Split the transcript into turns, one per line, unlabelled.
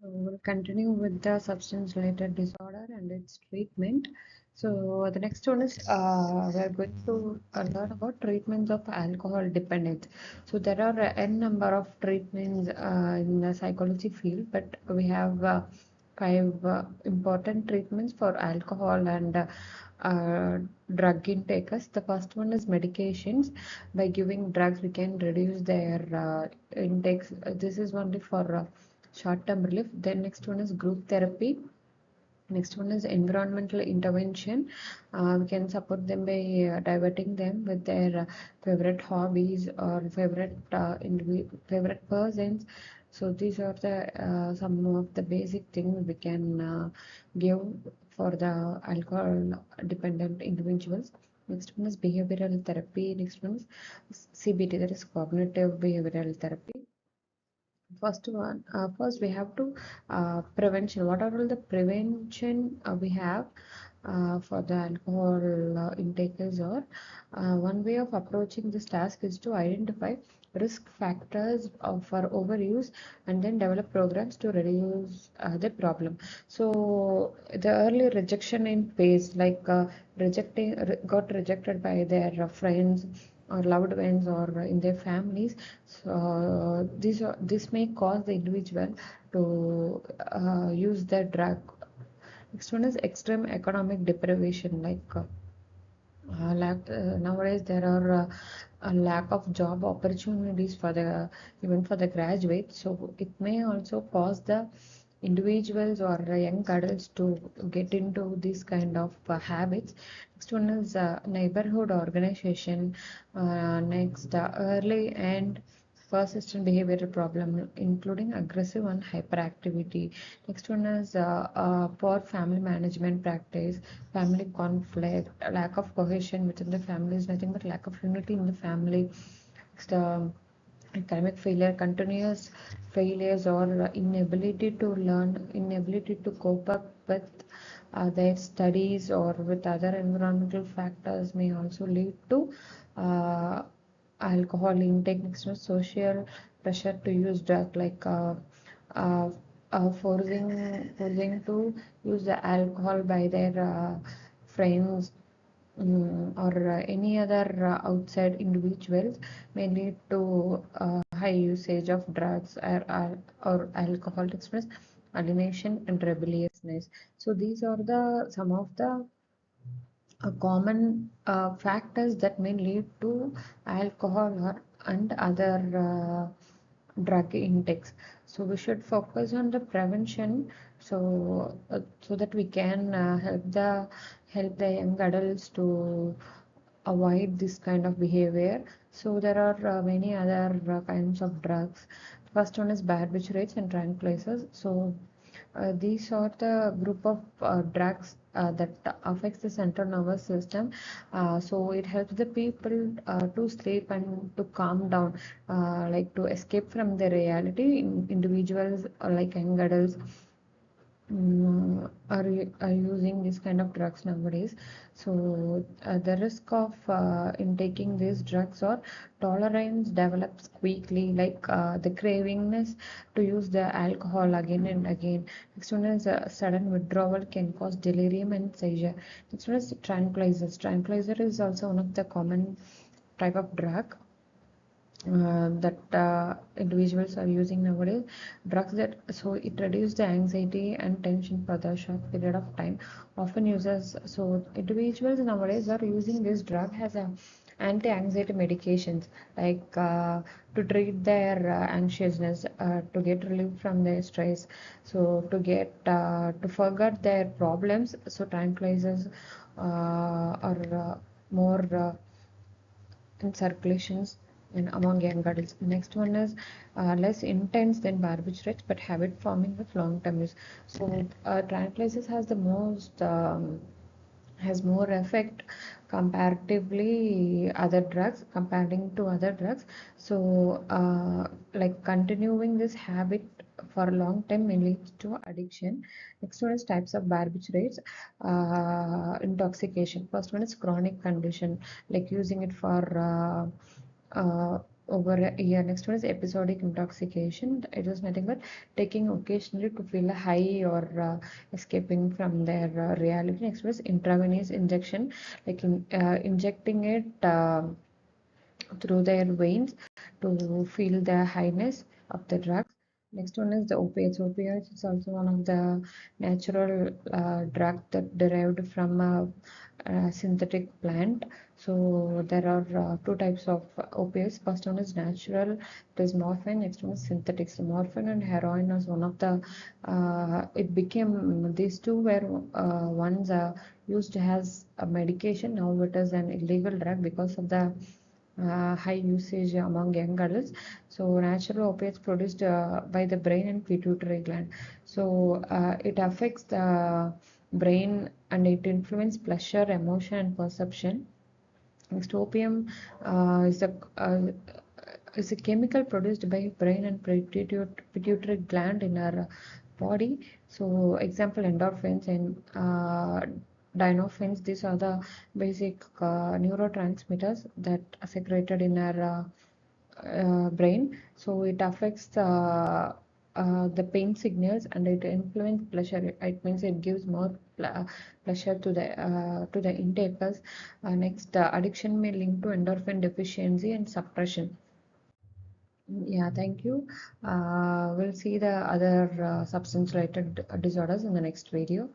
So we'll continue with the substance-related disorder and its treatment. So the next one is we are going to learn about treatments of alcohol dependence. So there are n number of treatments in the psychology field, but we have five important treatments for alcohol and uh, drug intakers. The first one is medications. By giving drugs, we can reduce their intakes. This is only for short-term relief. Then next one is group therapy. Next one is environmental intervention. We can support them by diverting them with their favorite hobbies or favorite persons. So these are the some of the basic things we can give for the alcohol dependent individuals. Next one is behavioral therapy. Next one is CBT, that is cognitive behavioral therapy. First we have to prevention. What are all the prevention we have for the alcohol intakers? Or one way of approaching this task is to identify risk factors for overuse and then develop programs to reduce the problem. So the early rejection in phase, like got rejected by their friends or loved ones or in their families. So this may cause the individual to use the drug. Next one is extreme economic deprivation, like nowadays there are a lack of job opportunities for the even for the graduates. So it may also cause the individuals or young adults to get into this kind of habits. Next one is neighborhood organization. Next, early and persistent behavioral problem, including aggressive and hyperactivity. Next one is poor family management practice, family conflict, lack of cohesion within the family is nothing but lack of unity in the family. Next, academic failure, continuous failures, or inability to learn, inability to cope up with their studies or with other environmental factors may also lead to uh, alcohol intake. Next one, social pressure to use drug, like uh, forcing to use the alcohol by their friends, or any other outside individuals may lead to high usage of drugs or alcohol to express alienation and rebelliousness. So these are the some of the common factors that may lead to alcohol and other drug intakes. So we should focus on the prevention, so that we can help the young adults to avoid this kind of behavior. So there are many other kinds of drugs. First one is barbiturates and tranquilizers. So these are the group of drugs that affects the central nervous system. So it helps the people to sleep and to calm down, like to escape from the reality. Individuals like young adults are using this kind of drugs nowadays. So the risk of in taking these drugs or tolerance develops quickly, like the cravingness to use the alcohol again and again. Next one is sudden withdrawal can cause delirium and seizure. Next one is tranquilizers. Tranquilizer is also one of the common type of drug that individuals are using nowadays. Drugs that so it reduces the anxiety and tension for the short period of time. Often uses so individuals nowadays are using this drug as a anti-anxiety medications, like to treat their anxiousness, to get relief from their stress, so to forget their problems. So tranquilizers are more in circulations and among young adults. The next one is less intense than barbiturates, but habit forming with long-term use. So tranquilizers has more effect comparatively other drugs, comparing to other drugs. So like continuing this habit for a long time may lead to addiction. Next one is types of barbiturates. Intoxication. First one is chronic condition, like using it for over a year. Next one is episodic intoxication. It is nothing but taking occasionally to feel a high or escaping from their reality. Next one is intravenous injection, like injecting it through their veins to feel the highness of the drugs. Next one is the opiates. Opiates is also one of the natural drug that derived from a synthetic plant. So there are two types of opiates. First one is natural, it is morphine. Next one is synthetic. So morphine and heroin is one of the. It became these two were once used as a medication. Now it is an illegal drug because of the high usage among young adults. So natural opiates produced by the brain and pituitary gland. So it affects the brain and it influences pleasure, emotion, and perception. Next, opium is a chemical produced by brain and pituitary gland in our body. So, example, endorphins and dynorphins. These are the basic neurotransmitters that are secreted in our brain. So, it affects the pain signals and it influences pleasure. It means it gives more pleasure to the intakers. Next, addiction may link to endorphin deficiency and suppression. Yeah, thank you. We'll see the other substance-related disorders in the next video.